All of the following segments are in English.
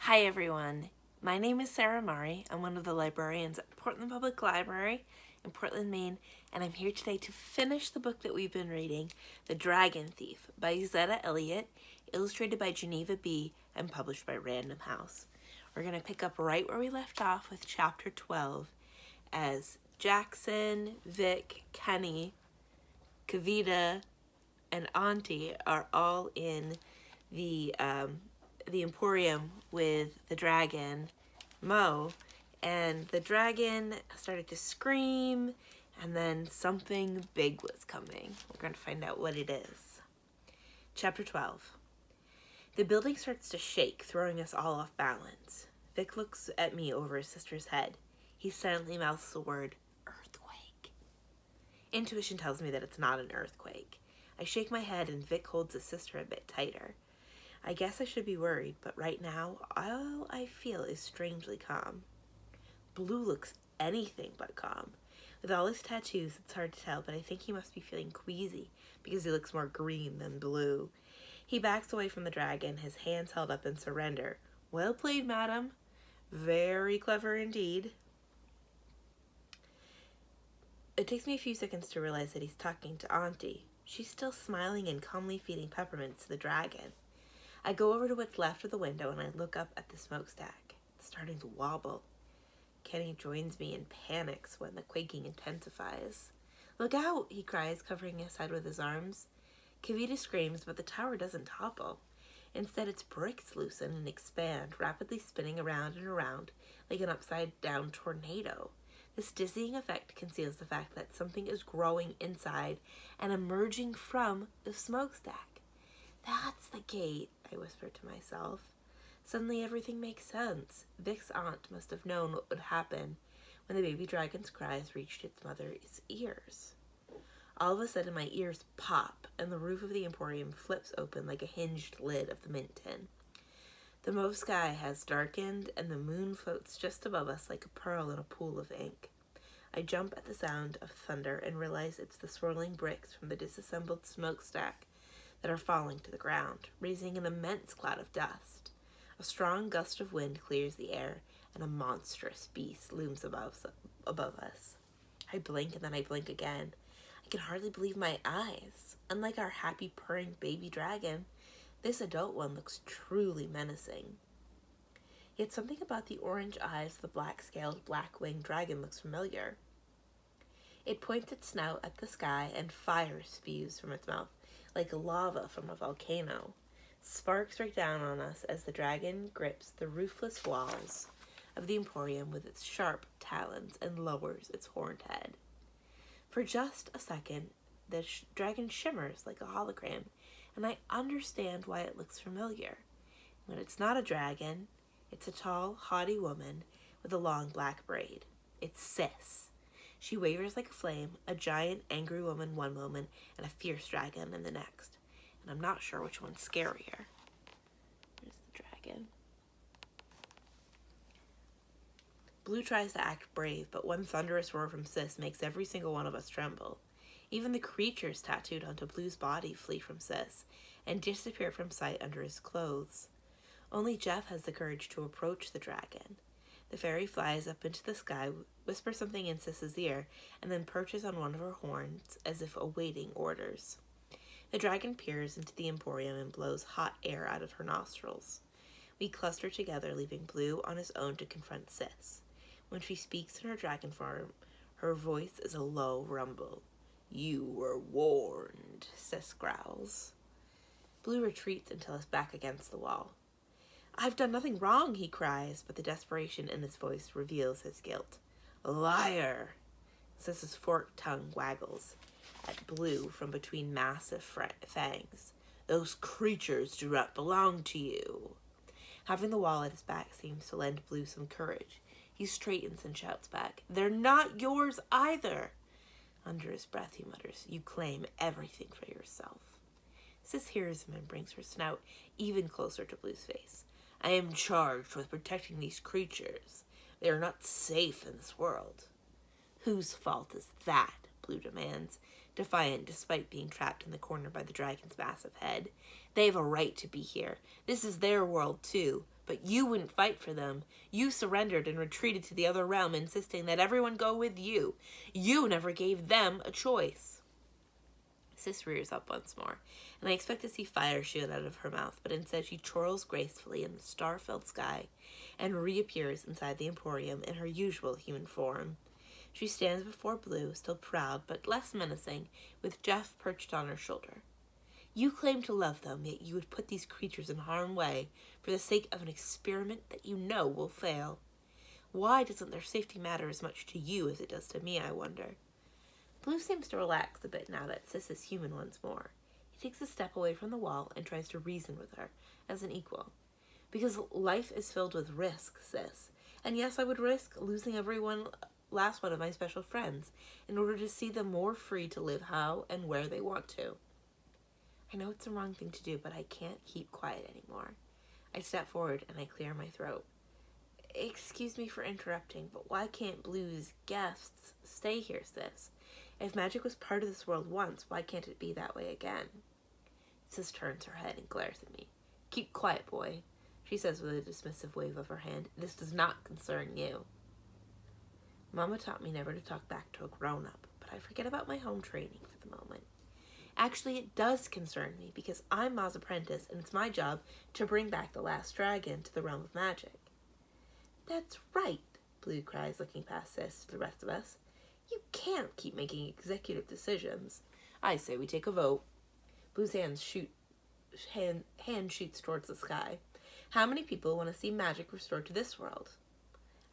Hi everyone, my name is Sarah Mari. I'm one of the librarians at Portland Public Library in Portland, Maine, and I'm here today to finish the book that we've been reading, The Dragon Thief by Zetta Elliott, illustrated by Geneva B, and published by Random House. We're going to pick up right where we left off with chapter 12 as Jackson, Vic, Kenny, Kavita, and Auntie are all in the Emporium with the dragon, Mo, and the dragon started to scream, and then something big was coming. We're going to find out what it is. Chapter 12. The building starts to shake, throwing us all off balance. Vic looks at me over his sister's head. He silently mouths the word, earthquake. Intuition tells me that it's not an earthquake. I shake my head and Vic holds his sister a bit tighter. I guess I should be worried, but right now, all I feel is strangely calm. Blue looks anything but calm. With all his tattoos, it's hard to tell, but I think he must be feeling queasy because he looks more green than blue. He backs away from the dragon, his hands held up in surrender. Well played, madam. Very clever indeed. It takes me a few seconds to realize that he's talking to Auntie. She's still smiling and calmly feeding peppermints to the dragon. I go over to what's left of the window and I look up at the smokestack. It's starting to wobble. Kenny joins me and panics when the quaking intensifies. Look out, he cries, covering his head with his arms. Kavita screams, but the tower doesn't topple. Instead, its bricks loosen and expand, rapidly spinning around and around like an upside-down tornado. This dizzying effect conceals the fact that something is growing inside and emerging from the smokestack. That's the gate, I whispered to myself. Suddenly everything makes sense. Vic's aunt must have known what would happen when the baby dragon's cries reached its mother's ears. All of a sudden my ears pop and the roof of the Emporium flips open like a hinged lid of the mint tin. The mauve sky has darkened and the moon floats just above us like a pearl in a pool of ink. I jump at the sound of thunder and realize it's the swirling bricks from the disassembled smokestack that are falling to the ground, raising an immense cloud of dust. A strong gust of wind clears the air, and a monstrous beast looms above us. I blink and then I blink again. I can hardly believe my eyes. Unlike our happy purring baby dragon, this adult one looks truly menacing. Yet something about the orange eyes of the black-scaled, black-winged dragon looks familiar. It points its snout at the sky and fire spews from its mouth, like lava from a volcano. Sparks break down on us as the dragon grips the roofless walls of the Emporium with its sharp talons and lowers its horned head. For just a second, the dragon shimmers like a hologram, and I understand why it looks familiar. When it's not a dragon, it's a tall, haughty woman with a long black braid. It's Sis. She wavers like a flame, a giant, angry woman one moment, and a fierce dragon in the next. And I'm not sure which one's scarier. There's the dragon. Blue tries to act brave, but one thunderous roar from Sis makes every single one of us tremble. Even the creatures tattooed onto Blue's body flee from Sis and disappear from sight under his clothes. Only Jeff has the courage to approach the dragon. The fairy flies up into the sky, whispers something in Sis's ear, and then perches on one of her horns as if awaiting orders. The dragon peers into the Emporium and blows hot air out of her nostrils. We cluster together, leaving Blue on his own to confront Sis. When she speaks in her dragon form, her voice is a low rumble. You were warned, Sis growls. Blue retreats until he's back against the wall. I've done nothing wrong, he cries, but the desperation in his voice reveals his guilt. Liar! Sis's forked tongue waggles at Blue from between massive fangs. Those creatures do not belong to you. Having the wall at his back seems to lend Blue some courage. He straightens and shouts back, They're not yours either! Under his breath he mutters, You claim everything for yourself. Sis hears him and brings her snout even closer to Blue's face. I am charged with protecting these creatures. They are not safe in this world. Whose fault is that? Blue demands, defiant despite being trapped in the corner by the dragon's massive head. They have a right to be here. This is their world too. But you wouldn't fight for them. You surrendered and retreated to the other realm, insisting that everyone go with you. You never gave them a choice. Sis rears up once more, and I expect to see fire shoot out of her mouth, but instead she twirls gracefully in the star-filled sky and reappears inside the Emporium in her usual human form. She stands before Blue, still proud but less menacing, with Jeff perched on her shoulder. You claim to love them, yet you would put these creatures in harm's way for the sake of an experiment that you know will fail. Why doesn't their safety matter as much to you as it does to me, I wonder? Blue seems to relax a bit now that Sis is human once more. He takes a step away from the wall and tries to reason with her as an equal. Because life is filled with risk, Sis. And yes, I would risk losing last one of my special friends in order to see them more free to live how and where they want to. I know it's the wrong thing to do, but I can't keep quiet anymore. I step forward and I clear my throat. Excuse me for interrupting, but why can't Blue's guests stay here, Sis? If magic was part of this world once, why can't it be that way again? Sis turns her head and glares at me. Keep quiet, boy, she says with a dismissive wave of her hand. This does not concern you. Mama taught me never to talk back to a grown-up, but I forget about my home training for the moment. Actually, it does concern me, because I'm Ma's apprentice, and it's my job to bring back the last dragon to the realm of magic. That's right, Blue cries, looking past Sis to the rest of us. You can't keep making executive decisions. I say we take a vote. Blue's hand shoots towards the sky. How many people want to see magic restored to this world?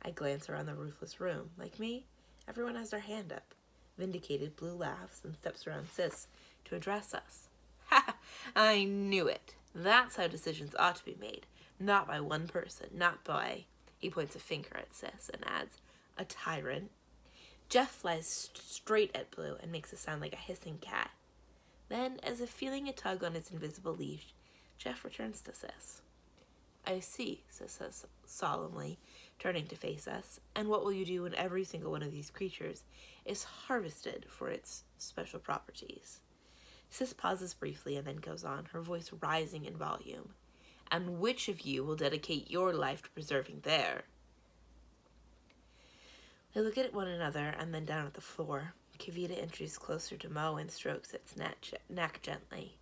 I glance around the roofless room. Like me, everyone has their hand up. Vindicated, Blue laughs and steps around Sis to address us. Ha! I knew it. That's how decisions ought to be made. Not by one person, not by... He points a finger at Sis and adds, a tyrant. Jeff flies straight at Blue and makes a sound like a hissing cat. Then, as if feeling a tug on his invisible leash, Jeff returns to Sis. I see, Sis says solemnly, turning to face us. And what will you do when every single one of these creatures is harvested for its special properties? Sis pauses briefly and then goes on, her voice rising in volume. And which of you will dedicate your life to preserving their? They look at one another and then down at the floor. Kavita inches closer to Mo and strokes its neck gently.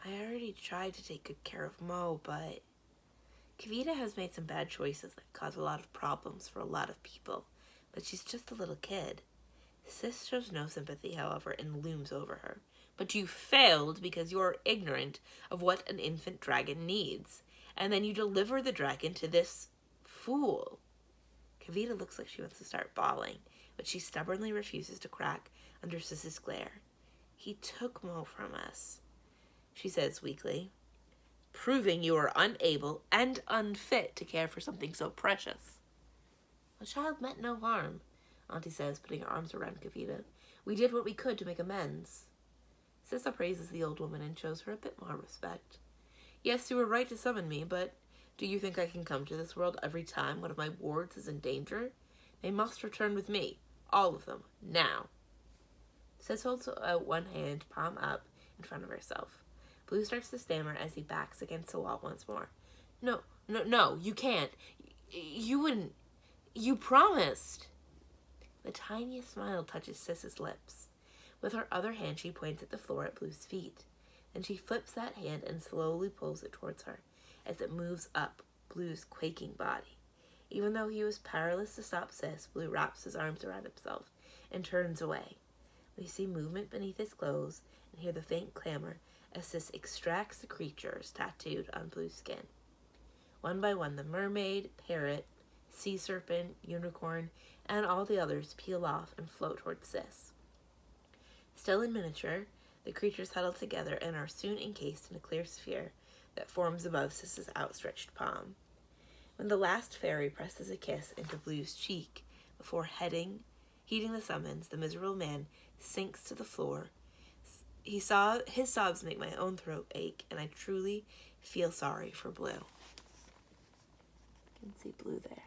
I already tried to take good care of Mo, but... Kavita has made some bad choices that cause a lot of problems for a lot of people, but she's just a little kid. Sis shows no sympathy, however, and looms over her. But you failed because you are ignorant of what an infant dragon needs, and then you deliver the dragon to this fool. Kavita looks like she wants to start bawling, but she stubbornly refuses to crack under Sis's glare. He took Mo from us, she says weakly, proving you are unable and unfit to care for something so precious. The child meant no harm, Auntie says, putting her arms around Kavita. We did what we could to make amends. Sis praises the old woman and shows her a bit more respect. Yes, you were right to summon me, but do you think I can come to this world every time one of my wards is in danger? They must return with me. All of them. Now. Sis holds out one hand, palm up, in front of herself. Blue starts to stammer as he backs against the wall once more. No, you can't. You wouldn't. You promised. The tiniest smile touches Sis's lips. With her other hand, she points at the floor at Blue's feet. Then she flips that hand and slowly pulls it towards her as it moves up Blue's quaking body. Even though he was powerless to stop Sis, Blue wraps his arms around himself and turns away. We see movement beneath his clothes and hear the faint clamor as Sis extracts the creatures tattooed on Blue's skin. One by one, the mermaid, parrot, sea serpent, unicorn, and all the others peel off and float towards Sis. Still in miniature, the creatures huddle together and are soon encased in a clear sphere that forms above Sis's outstretched palm. When the last fairy presses a kiss into Blue's cheek before heeding the summons, the miserable man sinks to the floor. His sobs make my own throat ache, and I truly feel sorry for Blue. You can see Blue there,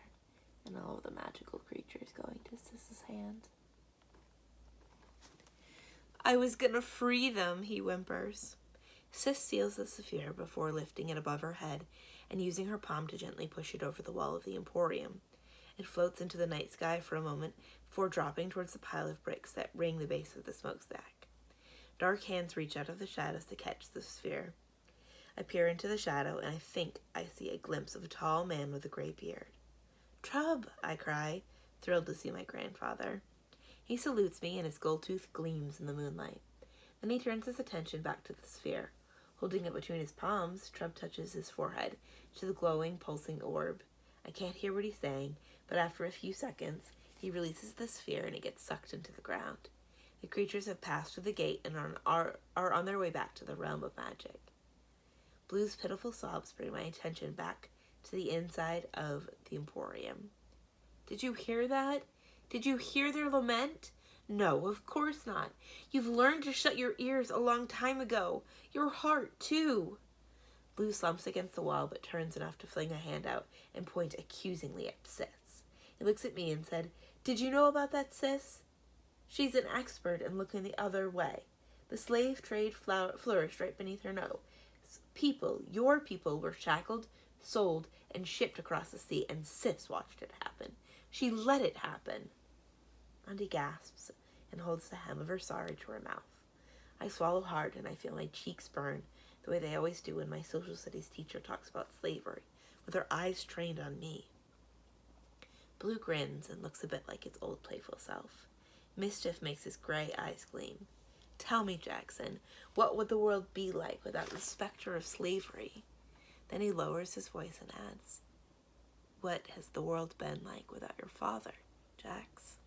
and all of the magical creatures going to Sis's hand. I was gonna free them, he whimpers. Sis seals the sphere before lifting it above her head and using her palm to gently push it over the wall of the emporium. It floats into the night sky for a moment before dropping towards the pile of bricks that ring the base of the smokestack. Dark hands reach out of the shadows to catch the sphere. I peer into the shadow, and I think I see a glimpse of a tall man with a gray beard. "Trub!" I cry, thrilled to see my grandfather. He salutes me, and his gold tooth gleams in the moonlight. Then he turns his attention back to the sphere. Holding it between his palms, Trub touches his forehead to the glowing, pulsing orb. I can't hear what he's saying, but after a few seconds, he releases the sphere and it gets sucked into the ground. The creatures have passed through the gate and are on their way back to the realm of magic. Blue's pitiful sobs bring my attention back to the inside of the emporium. "Did you hear that? Did you hear their lament? No, of course not. You've learned to shut your ears a long time ago. Your heart, too." Blue slumps against the wall, but turns enough to fling a hand out and point accusingly at Sis. He looks at me and said, "Did you know about that, Sis?" She's an expert in looking the other way. The slave trade flourished right beneath her nose. People, your people, were shackled, sold, and shipped across the sea, and Sis watched it happen. She let it happen. Auntie gasps and holds the hem of her sari to her mouth. I swallow hard and I feel my cheeks burn the way they always do when my social studies teacher talks about slavery, with her eyes trained on me. Blue grins and looks a bit like its old playful self. Mischief makes his gray eyes gleam. "Tell me, Jackson, what would the world be like without the specter of slavery?" Then he lowers his voice and adds, "What has the world been like without your father, Jax?"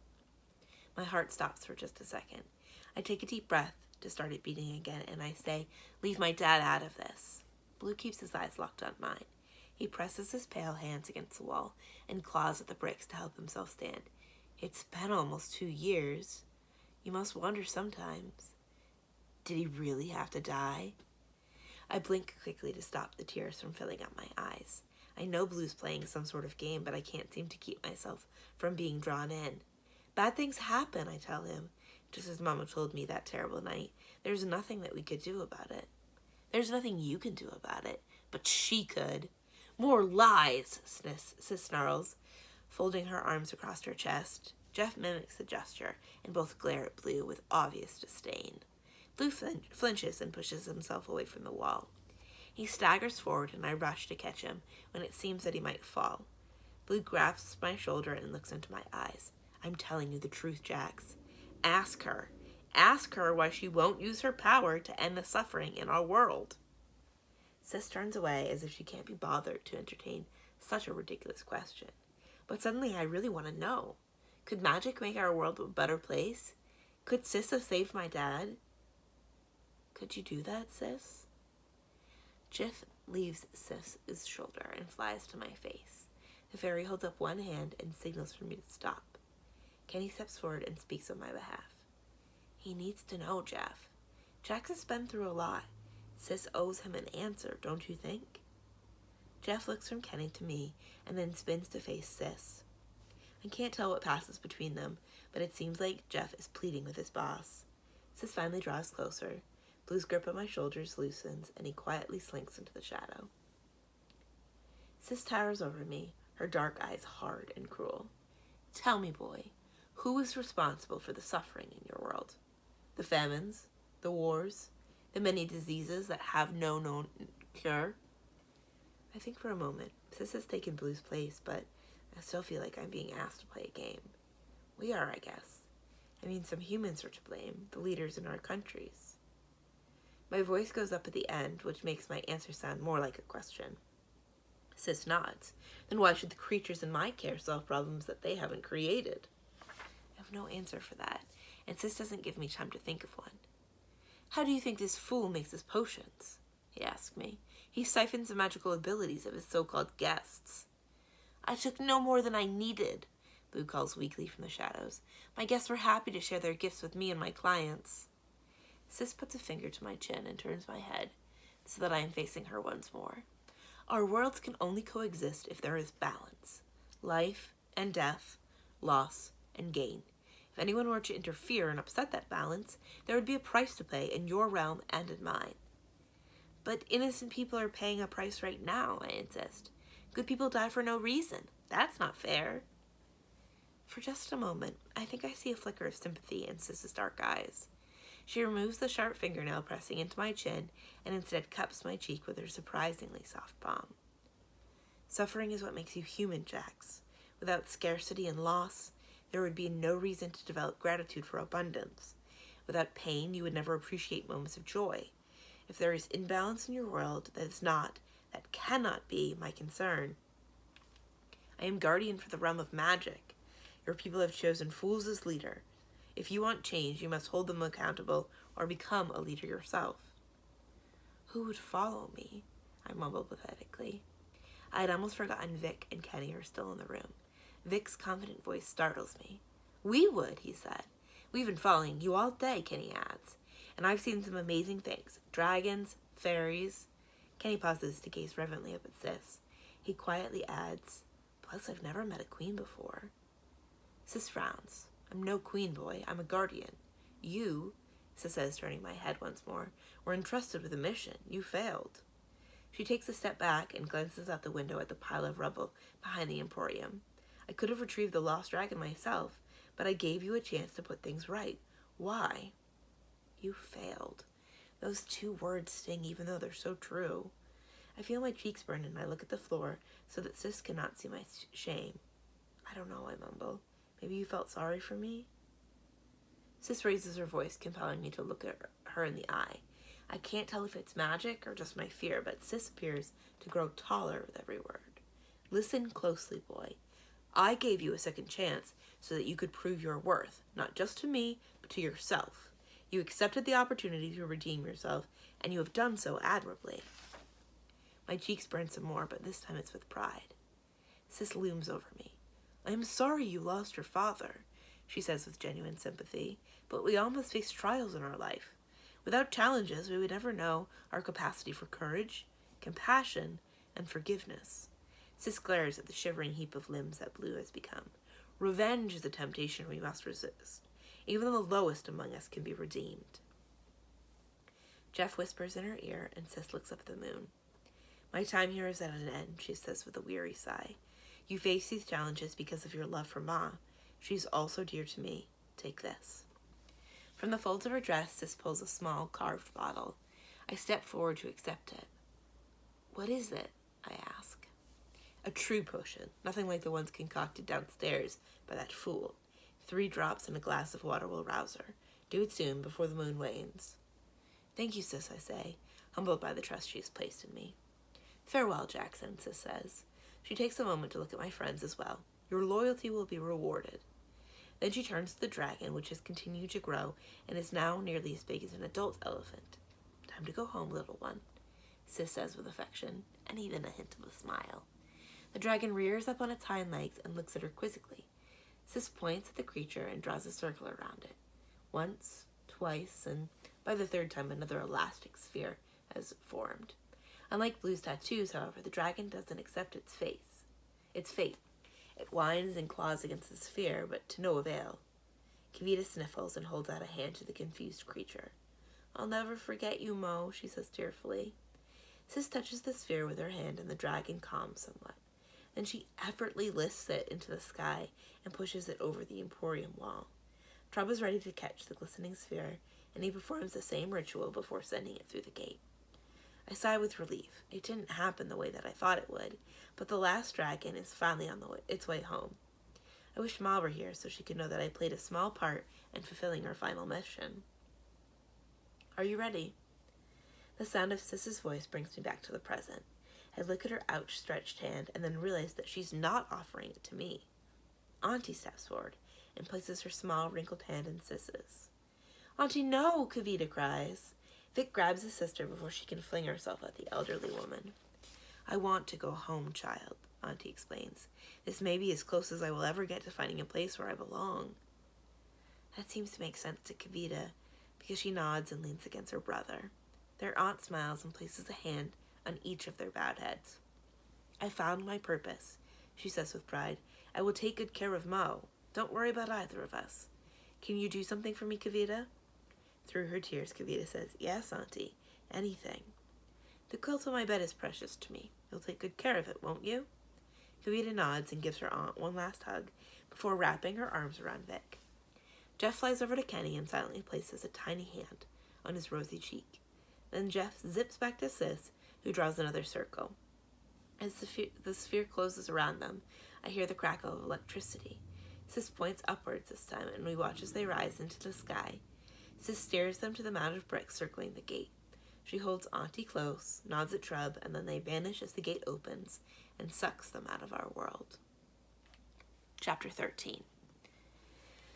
My heart stops for just a second. I take a deep breath to start it beating again, and I say, "Leave my dad out of this." Blue keeps his eyes locked on mine. He presses his pale hands against the wall and claws at the bricks to help himself stand. "It's been almost 2 years. You must wonder sometimes. Did he really have to die?" I blink quickly to stop the tears from filling up my eyes. I know Blue's playing some sort of game, but I can't seem to keep myself from being drawn in. "Bad things happen," I tell him, just as Mama told me that terrible night. "There's nothing that we could do about it." "There's nothing you can do about it, but she could." "More lies," Sis snarls, folding her arms across her chest. Jeff mimics the gesture, and both glare at Blue with obvious disdain. Blue flinches and pushes himself away from the wall. He staggers forward, and I rush to catch him when it seems that he might fall. Blue grasps my shoulder and looks into my eyes. "I'm telling you the truth, Jax. Ask her. Ask her why she won't use her power to end the suffering in our world." Sis turns away as if she can't be bothered to entertain such a ridiculous question. But suddenly I really want to know. Could magic make our world a better place? Could Sis have saved my dad? "Could you do that, Sis?" Jeff leaves Sis's shoulder and flies to my face. The fairy holds up one hand and signals for me to stop. Kenny steps forward and speaks on my behalf. "He needs to know, Jeff. Jax has been through a lot. Sis owes him an answer, don't you think?" Jeff looks from Kenny to me and then spins to face Sis. I can't tell what passes between them, but it seems like Jeff is pleading with his boss. Sis finally draws closer. Blue's grip on my shoulders loosens, and he quietly slinks into the shadow. Sis towers over me, her dark eyes hard and cruel. "Tell me, boy, who is responsible for the suffering in your world? The famines, the wars, the many diseases that have no known cure?" I think for a moment. Sis has taken Blue's place, but I still feel like I'm being asked to play a game. We are, I guess. I mean, some humans are to blame, the leaders in our countries. My voice goes up at the end, which makes my answer sound more like a question. Sis nods. "Then why should the creatures in my care solve problems that they haven't created?" I have no answer for that, and Sis doesn't give me time to think of one. "How do you think this fool makes his potions?" he asks me. "He siphons the magical abilities of his so-called guests." "I took no more than I needed," Blue calls weakly from the shadows. "My guests were happy to share their gifts with me and my clients." Sis puts a finger to my chin and turns my head so that I am facing her once more. "Our worlds can only coexist if there is balance. Life and death, loss and gain. If anyone were to interfere and upset that balance, there would be a price to pay in your realm and in mine." But innocent people are paying a price right now, I insist. Good people die for no reason. That's not fair. For just a moment, I think I see a flicker of sympathy in Sis's dark eyes. She removes the sharp fingernail pressing into my chin and instead cups my cheek with her surprisingly soft palm. Suffering is what makes you human, Jax. Without scarcity and loss, there would be no reason to develop gratitude for abundance. Without pain, you would never appreciate moments of joy. If there is imbalance in your world, that cannot be my concern. I am guardian for the realm of magic. Your people have chosen fools as leader. If you want change, you must hold them accountable or become a leader yourself. Who would follow me? I mumbled pathetically. I had almost forgotten Vic and Kenny are still in the room. Vic's confident voice startles me. We would, he said. We've been following you all day, Kenny adds. And I've seen some amazing things. Dragons, fairies. Kenny pauses to gaze reverently up at Sis. He quietly adds, plus I've never met a queen before. Sis frowns. I'm no queen, boy. I'm a guardian. You, Sis says, turning my head once more, were entrusted with a mission. You failed. She takes a step back and glances out the window at the pile of rubble behind the Emporium. I could have retrieved the lost dragon myself, but I gave you a chance to put things right. Why? You failed. Those two words sting even though they're so true. I feel my cheeks burn and I look at the floor so that Sis cannot see my shame. I don't know, I mumble. Maybe you felt sorry for me? Sis raises her voice, compelling me to look at her in the eye. I can't tell if it's magic or just my fear, but Sis appears to grow taller with every word. Listen closely, boy. I gave you a second chance so that you could prove your worth, not just to me, but to yourself. You accepted the opportunity to redeem yourself, and you have done so admirably. My cheeks burn some more, but this time it's with pride. Sis looms over me. I am sorry you lost your father, she says with genuine sympathy, but we all must face trials in our life. Without challenges, we would never know our capacity for courage, compassion, and forgiveness. Sis glares at the shivering heap of limbs that Blue has become. Revenge is a temptation we must resist. Even the lowest among us can be redeemed. Jeff whispers in her ear, and Sis looks up at the moon. My time here is at an end, she says with a weary sigh. You face these challenges because of your love for Ma. She's also dear to me. Take this. From the folds of her dress, Sis pulls a small carved bottle. I step forward to accept it. What is it? I ask. A true potion, nothing like the ones concocted downstairs by that fool. 3 drops in a glass of water will rouse her. Do it soon, before the moon wanes. Thank you, Sis, I say, humbled by the trust she has placed in me. Farewell, Jackson, Sis says. She takes a moment to look at my friends as well. Your loyalty will be rewarded. Then she turns to the dragon, which has continued to grow and is now nearly as big as an adult elephant. Time to go home, little one, Sis says with affection, and even a hint of a smile. The dragon rears up on its hind legs and looks at her quizzically. Sis points at the creature and draws a circle around it. Once, twice, and by the 3rd time another elastic sphere has formed. Unlike Blue's tattoos, however, the dragon doesn't accept its fate. It whines and claws against the sphere, but to no avail. Kavita sniffles and holds out a hand to the confused creature. I'll never forget you, Mo, she says tearfully. Sis touches the sphere with her hand and the dragon calms somewhat. Then she effortlessly lifts it into the sky and pushes it over the Emporium wall. Trub is ready to catch the glistening sphere, and he performs the same ritual before sending it through the gate. I sigh with relief. It didn't happen the way that I thought it would, but the last dragon is finally on its way home. I wish Ma were here so she could know that I played a small part in fulfilling her final mission. Are you ready? The sound of Sis's voice brings me back to the present. I look at her outstretched hand and then realize that she's not offering it to me. Auntie steps forward and places her small, wrinkled hand in Sis's. Auntie, no, Kavita cries. Vic grabs his sister before she can fling herself at the elderly woman. I want to go home, child, Auntie explains. This may be as close as I will ever get to finding a place where I belong. That seems to make sense to Kavita because she nods and leans against her brother. Their aunt smiles and places a hand on each of their bowed heads. I found my purpose, she says with pride. I will take good care of Mo. Don't worry about either of us. Can you do something for me, Kavita? Through her tears, Kavita says, Yes, Auntie, anything. The quilt on my bed is precious to me. You'll take good care of it, won't you? Kavita nods and gives her aunt one last hug before wrapping her arms around Vic. Jeff flies over to Kenny and silently places a tiny hand on his rosy cheek. Then Jeff zips back to Sis, who draws another circle. As the sphere closes around them, I hear the crackle of electricity. Sis points upwards this time, and we watch as they rise into the sky. Sis steers them to the mound of bricks circling the gate. She holds Auntie close, nods at Trub, and then they vanish as the gate opens and sucks them out of our world. Chapter 13.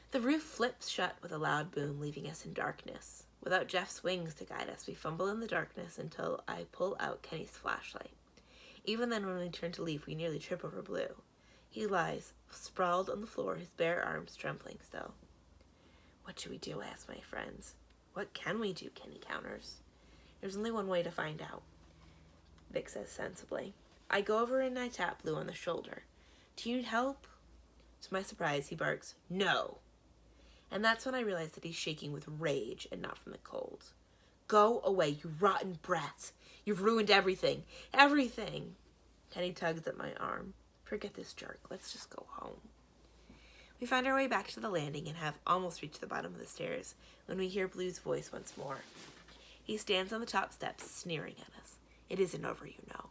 The roof flips shut with a loud boom, leaving us in darkness. Without Jeff's wings to guide us, we fumble in the darkness until I pull out Kenny's flashlight. Even then, when we turn to leave, we nearly trip over Blue. He lies, sprawled on the floor, his bare arms trembling still. What should we do? I ask my friends. What can we do? Kenny counters. There's only one way to find out, Vic says sensibly. I go over and I tap Blue on the shoulder. Do you need help? To my surprise, he barks, no. And that's when I realize that he's shaking with rage and not from the cold. Go away, you rotten brat. You've ruined everything. Everything. Kenny tugs at my arm. Forget this jerk. Let's just go home. We find our way back to the landing and have almost reached the bottom of the stairs when we hear Blue's voice once more. He stands on the top steps, sneering at us. It isn't over, you know.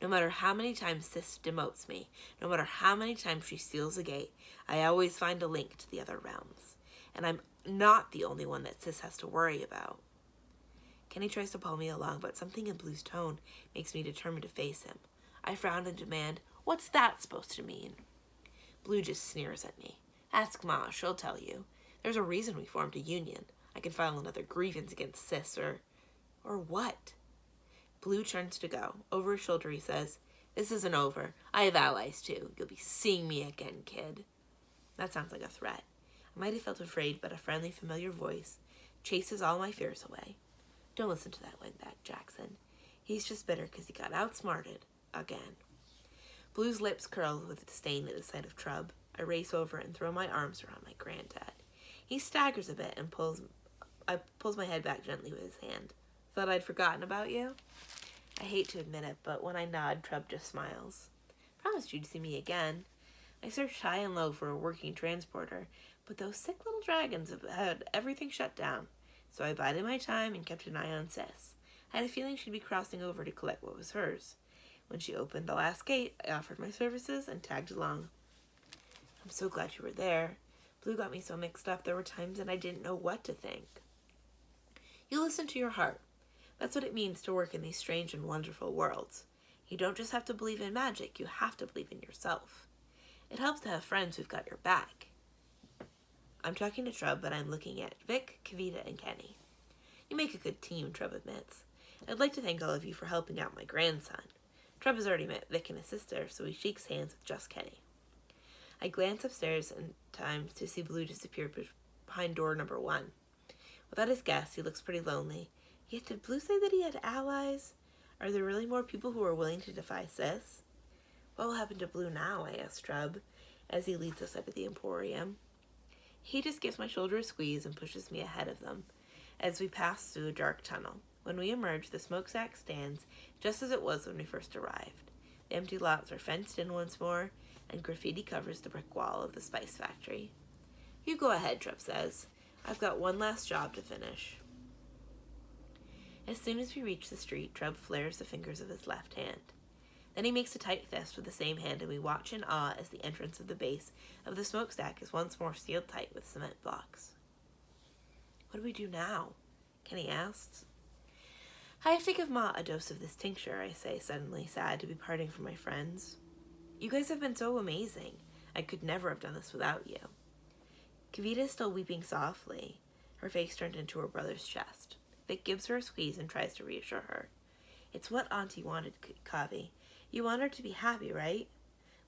No matter how many times Sis demotes me, no matter how many times she steals a gate, I always find a link to the other realms. And I'm not the only one that Sis has to worry about. Kenny tries to pull me along, but something in Blue's tone makes me determined to face him. I frown and demand, what's that supposed to mean? Blue just sneers at me. Ask Ma, she'll tell you. There's a reason we formed a union. I could file another grievance against Sis, or what? Blue turns to go. Over his shoulder he says, this isn't over. I have allies too. You'll be seeing me again, kid. That sounds like a threat. I might have felt afraid, but a friendly, familiar voice chases all my fears away. Don't listen to that windbag, Jackson. He's just bitter because he got outsmarted again. Blue's lips curl with disdain at the sight of Trub. I race over and throw my arms around my granddad. He staggers a bit and pulls my head back gently with his hand. Thought I'd forgotten about you? I hate to admit it, but when I nod, Trub just smiles. Promised you'd see me again. I searched high and low for a working transporter, but those sick little dragons have had everything shut down. So I bided my time and kept an eye on Sis. I had a feeling she'd be crossing over to collect what was hers. When she opened the last gate, I offered my services and tagged along. I'm so glad you were there. Blue got me so mixed up there were times that I didn't know what to think. You listen to your heart. That's what it means to work in these strange and wonderful worlds. You don't just have to believe in magic, you have to believe in yourself. It helps to have friends who've got your back. I'm talking to Trub, but I'm looking at Vic, Kavita, and Kenny. You make a good team, Trub admits. I'd like to thank all of you for helping out my grandson. Trub has already met Vic and his sister, so he shakes hands with just Kenny. I glance upstairs in time to see Blue disappear behind door number 1. Without his guests, he looks pretty lonely. Yet did Blue say that he had allies? Are there really more people who are willing to defy Sis? What will happen to Blue now? I asked Trub as he leads us up to the Emporium. He just gives my shoulder a squeeze and pushes me ahead of them as we pass through a dark tunnel. When we emerge, the smokestack stands just as it was when we first arrived. The empty lots are fenced in once more, and graffiti covers the brick wall of the spice factory. You go ahead, Trub says. I've got one last job to finish. As soon as we reach the street, Trub flares the fingers of his left hand. Then he makes a tight fist with the same hand, and we watch in awe as the entrance of the base of the smokestack is once more sealed tight with cement blocks. What do we do now? Kenny asks. I have to give Ma a dose of this tincture, I say, suddenly sad to be parting from my friends. You guys have been so amazing. I could never have done this without you. Kavita is still weeping softly, her face turned into her brother's chest. Vic gives her a squeeze and tries to reassure her. It's what Auntie wanted, Kavi. You want her to be happy, right?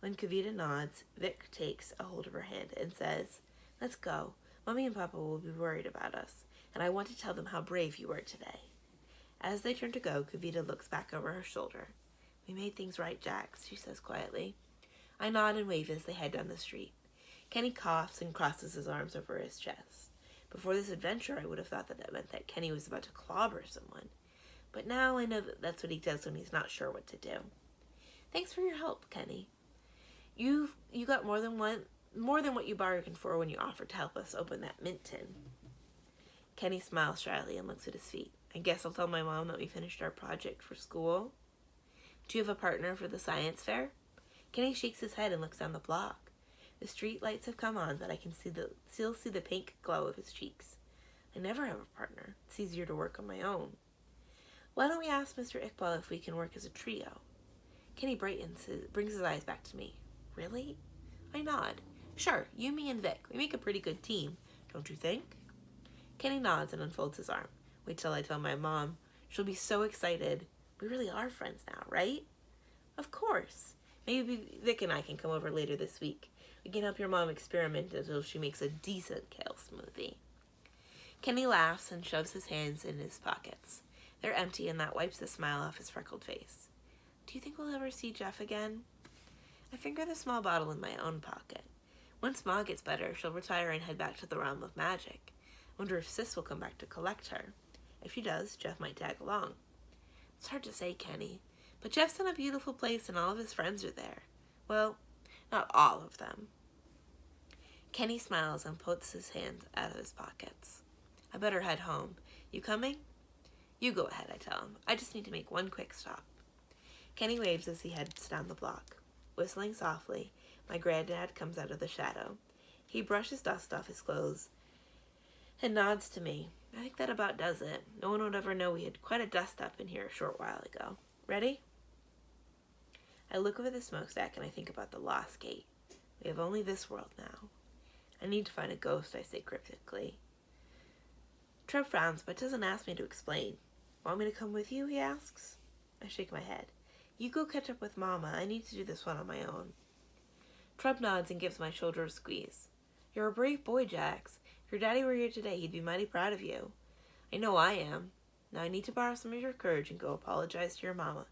When Kavita nods, Vic takes a hold of her hand and says, Let's go. Mommy and Papa will be worried about us, and I want to tell them how brave you were today. As they turn to go, Kavita looks back over her shoulder. We made things right, Jax, she says quietly. I nod and wave as they head down the street. Kenny coughs and crosses his arms over his chest. Before this adventure, I would have thought that meant that Kenny was about to clobber someone. But now I know that that's what he does when he's not sure what to do. Thanks for your help, Kenny. You got more than what you bargained for when you offered to help us open that mint tin. Kenny smiles shyly and looks at his feet. I guess I'll tell my mom that we finished our project for school. Do you have a partner for the science fair? Kenny shakes his head and looks down the block. The street lights have come on, but I can still see the pink glow of his cheeks. I never have a partner. It's easier to work on my own. Why don't we ask Mr. Iqbal if we can work as a trio? Kenny brightens, brings his eyes back to me. Really? I nod. Sure, you, me, and Vic. We make a pretty good team, don't you think? Kenny nods and unfolds his arm. Wait till I tell my mom. She'll be so excited. We really are friends now, right? Of course. Maybe Vic and I can come over later this week. We can help your mom experiment until she makes a decent kale smoothie. Kenny laughs and shoves his hands in his pockets. They're empty, and that wipes the smile off his freckled face. Do you think we'll ever see Jeff again? I finger the small bottle in my own pocket. Once Ma gets better, she'll retire and head back to the realm of magic. Wonder if Sis will come back to collect her. If she does, Jeff might tag along. It's hard to say, Kenny, but Jeff's in a beautiful place and all of his friends are there. Well, not all of them. Kenny smiles and puts his hands out of his pockets. I better head home. You coming? You go ahead, I tell him. I just need to make one quick stop. Kenny waves as he heads down the block. Whistling softly, my granddad comes out of the shadow. He brushes dust off his clothes and nods to me. I think that about does it. No one would ever know we had quite a dust-up in here a short while ago. Ready? I look over the smokestack and I think about the lost gate. We have only this world now. I need to find a ghost, I say cryptically. Treb frowns, but doesn't ask me to explain. Want me to come with you, he asks. I shake my head. You go catch up with Mama. I need to do this one on my own. Treb nods and gives my shoulder a squeeze. You're a brave boy, Jax. If your daddy were here today, he'd be mighty proud of you. I know I am. Now I need to borrow some of your courage and go apologize to your mama.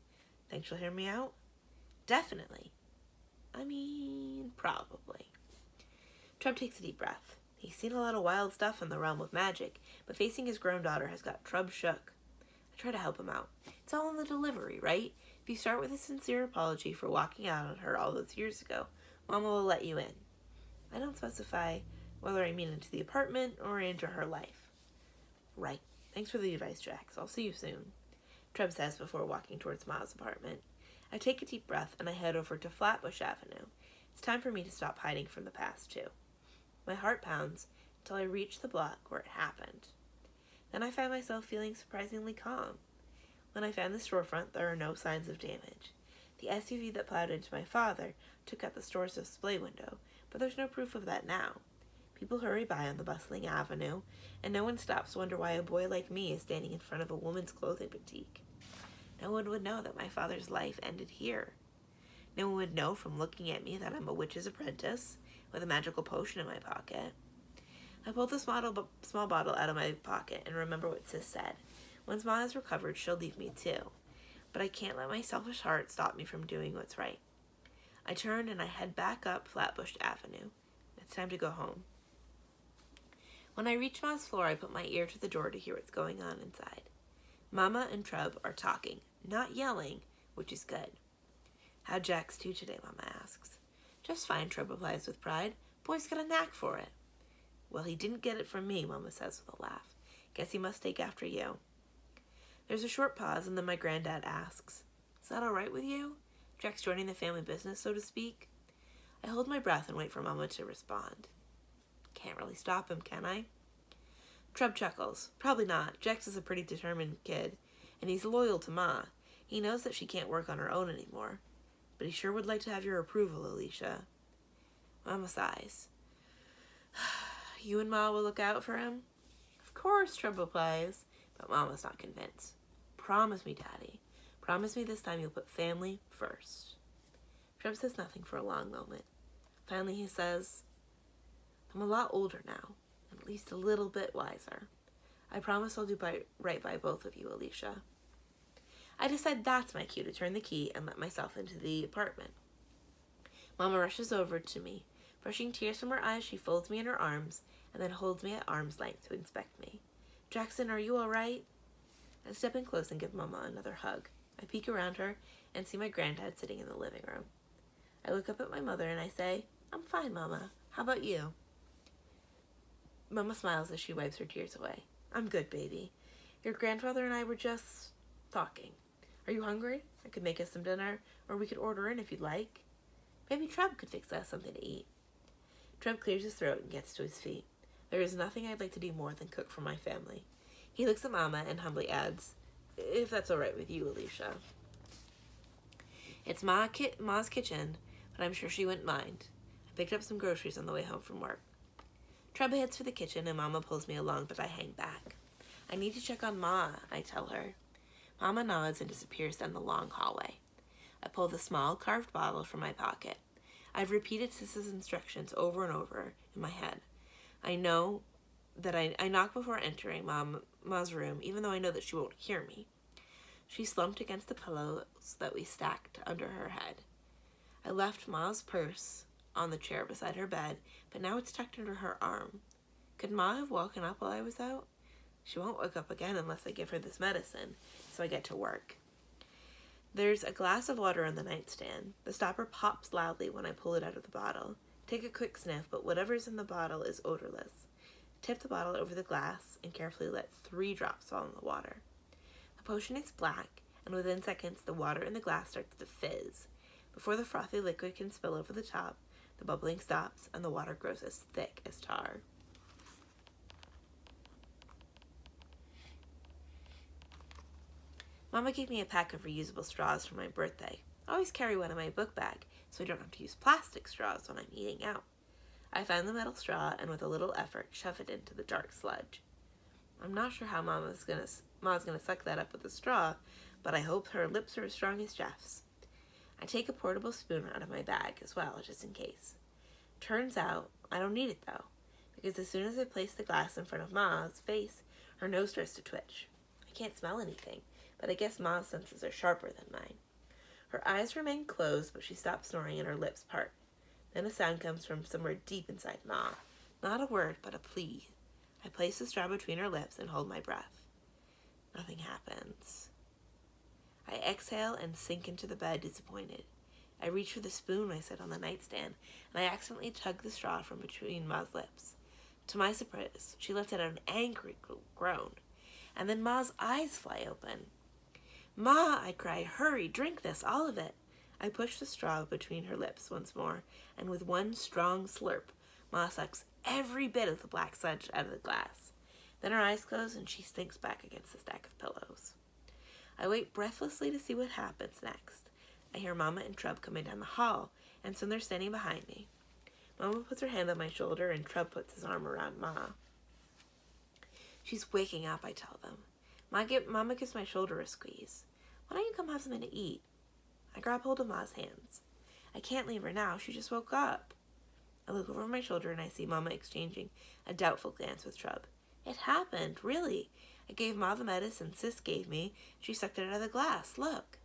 Think she'll hear me out? Definitely. I mean, probably. Treb takes a deep breath. He's seen a lot of wild stuff in the realm of magic, but facing his grown daughter has got Treb shook. I try to help him out. It's all in the delivery, right? If you start with a sincere apology for walking out on her all those years ago, Mama will let you in. I don't specify whether I mean into the apartment or into her life. Right. Thanks for the advice, Jax. I'll see you soon, Treb says before walking towards Ma's apartment. I take a deep breath and I head over to Flatbush Avenue. It's time for me to stop hiding from the past, too. My heart pounds until I reach the block where it happened. Then I find myself feeling surprisingly calm. When I found the storefront, there are no signs of damage. The SUV that plowed into my father took out the store's display window, but there's no proof of that now. People hurry by on the bustling avenue, and no one stops to wonder why a boy like me is standing in front of a woman's clothing boutique. No one would know that my father's life ended here. No one would know from looking at me that I'm a witch's apprentice with a magical potion in my pocket. I pull the small bottle out of my pocket and remember what Sis said. Once Ma is recovered, she'll leave me too. But I can't let my selfish heart stop me from doing what's right. I turn and I head back up Flatbush Avenue. It's time to go home. When I reach Ma's floor, I put my ear to the door to hear what's going on inside. Mama and Treb are talking, not yelling, which is good. How'd Jax do today, Mama asks. Just fine, Treb replies with pride. Boy's got a knack for it. Well, he didn't get it from me, Mama says with a laugh. Guess he must take after you. There's a short pause, and then my granddad asks, Is that all right with you? Jax joining the family business, so to speak? I hold my breath and wait for Mama to respond. Can't really stop him, can I? Treb chuckles. Probably not. Jax is a pretty determined kid, and he's loyal to Ma. He knows that she can't work on her own anymore. But he sure would like to have your approval, Alicia. Mama sighs. You and Ma will look out for him? Of course, Treb replies, but Mama's not convinced. Promise me, Daddy. Promise me this time you'll put family first. Treb says nothing for a long moment. Finally he says, I'm a lot older now, and at least a little bit wiser. I promise I'll do right by both of you, Alicia. I decide that's my cue to turn the key and let myself into the apartment. Mama rushes over to me. Brushing tears from her eyes, she folds me in her arms and then holds me at arm's length to inspect me. Jackson, are you all right? I step in close and give Mama another hug. I peek around her and see my granddad sitting in the living room. I look up at my mother and I say, "I'm fine, Mama. How about you?" Mama smiles as she wipes her tears away. "I'm good, baby. Your grandfather and I were just talking. Are you hungry? I could make us some dinner, or we could order in if you'd like. Maybe Treb could fix us something to eat." Treb clears his throat and gets to his feet. "There is nothing I'd like to do more than cook for my family." He looks at Mama and humbly adds, "If that's all right with you, Alicia." It's Ma's kitchen, but I'm sure she wouldn't mind. I picked up some groceries on the way home from work. Treb heads for the kitchen and Mama pulls me along, but I hang back. "I need to check on Ma," I tell her. Mama nods and disappears down the long hallway. I pull the small carved bottle from my pocket. I've repeated Sis's instructions over and over in my head. I know that I knock before entering Ma's room, even though I know that she won't hear me. She's slumped against the pillows that we stacked under her head. I left Ma's purse on the chair beside her bed, but now it's tucked under her arm. Could Ma have woken up while I was out? She won't wake up again unless I give her this medicine, so I get to work. There's a glass of water on the nightstand. The stopper pops loudly when I pull it out of the bottle. Take a quick sniff, but whatever's in the bottle is odorless. Tip the bottle over the glass and carefully let 3 drops fall in the water. The potion is black, and within seconds the water in the glass starts to fizz. Before the frothy liquid can spill over the top, the bubbling stops and the water grows as thick as tar. Mama gave me a pack of reusable straws for my birthday. I always carry one in my book bag, so I don't have to use plastic straws when I'm eating out. I find the metal straw and with a little effort shove it into the dark sludge. I'm not sure how Ma's gonna suck that up with a straw, but I hope her lips are as strong as Jeff's. I take a portable spoon out of my bag as well, just in case. Turns out I don't need it though, because as soon as I place the glass in front of Ma's face, her nose starts to twitch. I can't smell anything, but I guess Ma's senses are sharper than mine. Her eyes remain closed, but she stops snoring and her lips part. Then a sound comes from somewhere deep inside Ma. Not a word, but a plea. I place the straw between her lips and hold my breath. Nothing happens. I exhale and sink into the bed, disappointed. I reach for the spoon I set on the nightstand, and I accidentally tug the straw from between Ma's lips. To my surprise, she lets out an angry groan, and then Ma's eyes fly open. "Ma," I cry, "hurry, drink this, all of it." I push the straw between her lips once more, and with one strong slurp, Ma sucks every bit of the black sludge out of the glass. Then her eyes close and she sinks back against the stack of pillows. I wait breathlessly to see what happens next. I hear Mama and Trub coming down the hall, and soon they're standing behind me. Mama puts her hand on my shoulder, and Trub puts his arm around Ma. "She's waking up," I tell them. Mama gives my shoulder a squeeze. "Why don't you come have something to eat?" I grab hold of Ma's hands. I can't leave her now, she just woke up. I look over my shoulder and I see Mama exchanging a doubtful glance with Trub. "It happened, really. I gave Ma the medicine Sis gave me. She sucked it out of the glass, look."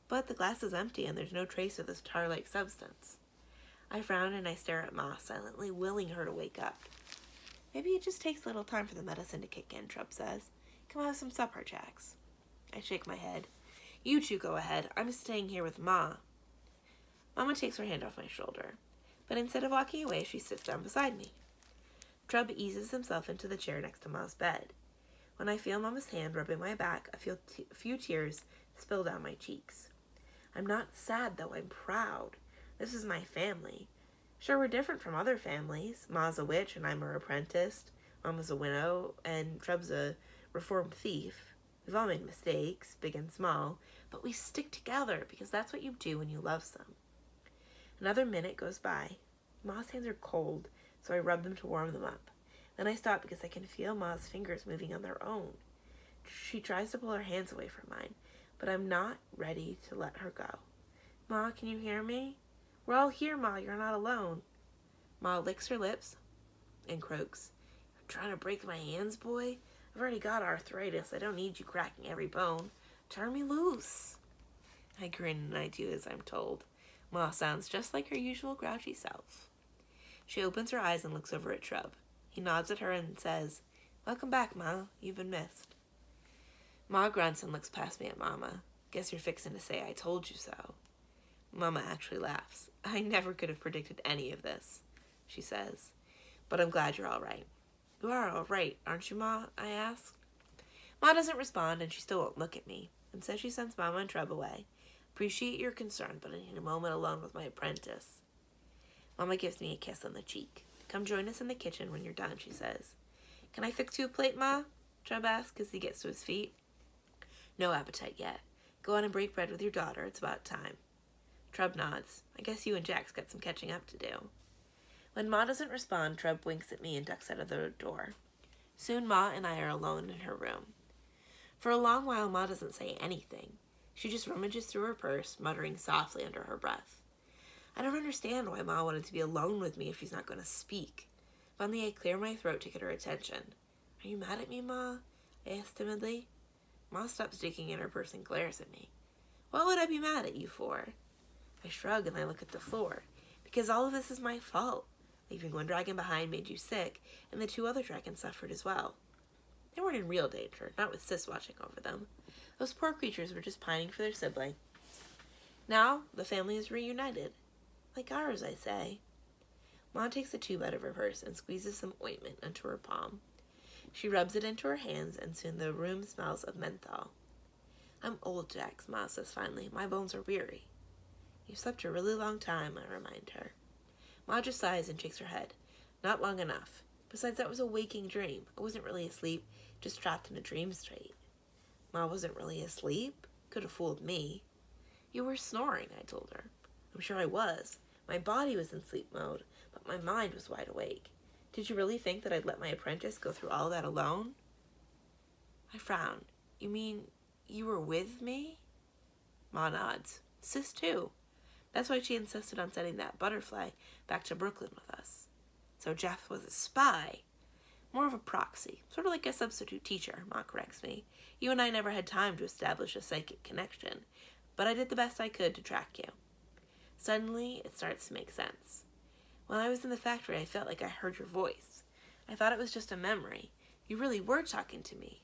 But the glass is empty and there's no trace of this tar-like substance. I frown and I stare at Ma, silently willing her to wake up. "Maybe it just takes a little time for the medicine to kick in," Trub says. "Come have some supper, Jax." I shake my head. "You two go ahead. I'm staying here with Ma." Mama takes her hand off my shoulder, but instead of walking away, she sits down beside me. Trub eases himself into the chair next to Ma's bed. When I feel Mama's hand rubbing my back, I feel a few tears spill down my cheeks. I'm not sad, though. I'm proud. This is my family. Sure, we're different from other families. Ma's a witch and I'm her apprentice. Mama's a widow and Trub's a reformed thief. We've all made mistakes, big and small, but we stick together because that's what you do when you love some. Another minute goes by. Ma's hands are cold, so I rub them to warm them up. Then I stop because I can feel Ma's fingers moving on their own. She tries to pull her hands away from mine, but I'm not ready to let her go. "Ma, can you hear me?" "We're all here, Ma. You're not alone." Ma licks her lips and croaks. "You're trying to break my hands, boy? I've already got arthritis. I don't need you cracking every bone. Turn me loose." I grin and I do as I'm told. Ma sounds just like her usual grouchy self. She opens her eyes and looks over at Trub. He nods at her and says, "Welcome back, Ma. You've been missed." Ma grunts and looks past me at Mama. Guess you're fixing to say I told you so. Mama actually laughs. I never could have predicted any of this, she says. But I'm glad you're all right. You are all right, aren't you, Ma? I ask. Ma doesn't respond, and she still won't look at me. Instead, she sends Mama and Trub away. Appreciate your concern, but I need a moment alone with my apprentice. Mama gives me a kiss on the cheek. Come join us in the kitchen when you're done, she says. Can I fix you a plate, Ma? Trub asks as he gets to his feet. No appetite yet. Go on and break bread with your daughter. It's about time. Trub nods. I guess you and Jack's got some catching up to do. When Ma doesn't respond, Trub winks at me and ducks out of the door. Soon Ma and I are alone in her room. For a long while, Ma doesn't say anything. She just rummages through her purse, muttering softly under her breath. I don't understand why Ma wanted to be alone with me if she's not going to speak. Finally, I clear my throat to get her attention. Are you mad at me, Ma? I ask timidly. Ma stops digging in her purse and glares at me. What would I be mad at you for? I shrug and I look at the floor. Because all of this is my fault. Leaving one dragon behind made you sick, and the 2 other dragons suffered as well. They weren't in real danger, not with Sis watching over them. Those poor creatures were just pining for their sibling. Now, the family is reunited. Like ours, I say. Ma takes a tube out of her purse and squeezes some ointment into her palm. She rubs it into her hands, and soon the room smells of menthol. I'm old, Jax, Ma says finally. My bones are weary. You've slept a really long time, I remind her. Ma just sighs and shakes her head. Not long enough. Besides, that was a waking dream. I wasn't really asleep, just trapped in a dream state. Ma wasn't really asleep? Could have fooled me. You were snoring, I told her. I'm sure I was. My body was in sleep mode, but my mind was wide awake. Did you really think that I'd let my apprentice go through all that alone? I frowned. You mean you were with me? Ma nods. Sis, too. That's why she insisted on sending that butterfly back to Brooklyn with us. So Jeff was a spy. More of a proxy, sort of like a substitute teacher, Ma corrects me. You and I never had time to establish a psychic connection, but I did the best I could to track you. Suddenly, it starts to make sense. When I was in the factory, I felt like I heard your voice. I thought it was just a memory. You really were talking to me.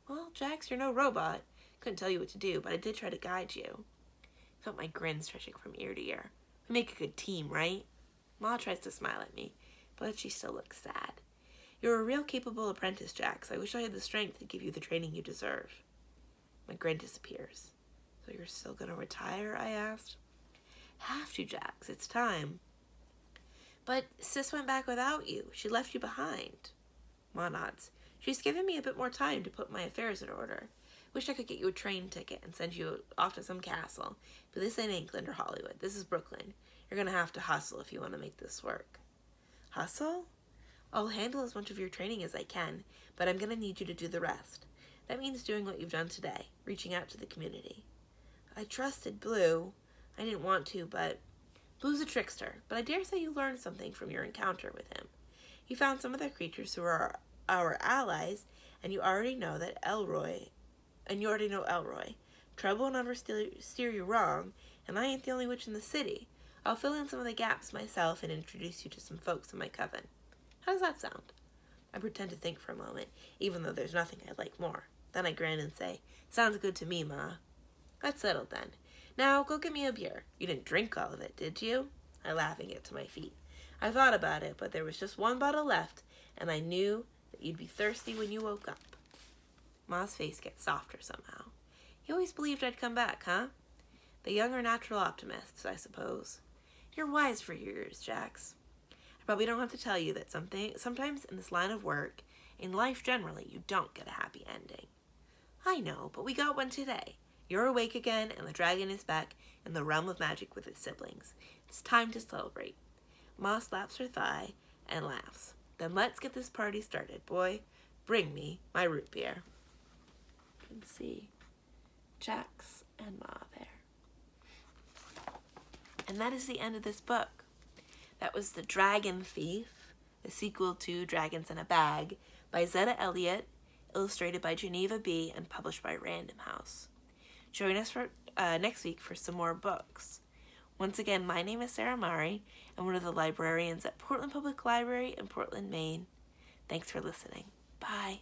Well, Jax, you're no robot. Couldn't tell you what to do, but I did try to guide you. I felt my grin stretching from ear to ear. We make a good team, right? Ma tries to smile at me, but she still looks sad. You're a real capable apprentice, Jax. I wish I had the strength to give you the training you deserve. My grin disappears. So you're still going to retire, I asked. Have to, Jax. It's time. But Sis went back without you. She left you behind. Ma nods. She's given me a bit more time to put my affairs in order. Wish I could get you a train ticket and send you off to some castle. But this ain't England or Hollywood. This is Brooklyn. You're going to have to hustle if you want to make this work. Hustle? I'll handle as much of your training as I can, but I'm going to need you to do the rest. That means doing what you've done today, reaching out to the community. I trusted Blue. I didn't want to, but Blue's a trickster, but I dare say you learned something from your encounter with him. You found some of the creatures who are our allies, and you already know Elroy. Trouble will never steer you wrong, and I ain't the only witch in the city. I'll fill in some of the gaps myself and introduce you to some folks in my coven. How does that sound? I pretend to think for a moment, even though there's nothing I'd like more. Then I grin and say, sounds good to me, Ma. That's settled then. Now, go get me a beer. You didn't drink all of it, did you? I laugh and get to my feet. I thought about it, but there was just one bottle left, and I knew that you'd be thirsty when you woke up. Ma's face gets softer somehow. You always believed I'd come back, huh? The young are natural optimists, I suppose. You're wise for your years, Jax. I probably don't have to tell you that sometimes in this line of work, in life generally, you don't get a happy ending. I know, but we got one today. You're awake again, and the dragon is back in the realm of magic with its siblings. It's time to celebrate. Ma slaps her thigh and laughs. Then let's get this party started, boy. Bring me my root beer. You can see Jax and Ma there. And that is the end of this book. That was The Dragon Thief, the sequel to Dragons in a Bag, by Zetta Elliott, illustrated by Geneva B, and published by Random House. Join us for next week for some more books. Once again, my name is Sarah Mari. I'm one of the librarians at Portland Public Library in Portland, Maine. Thanks for listening. Bye.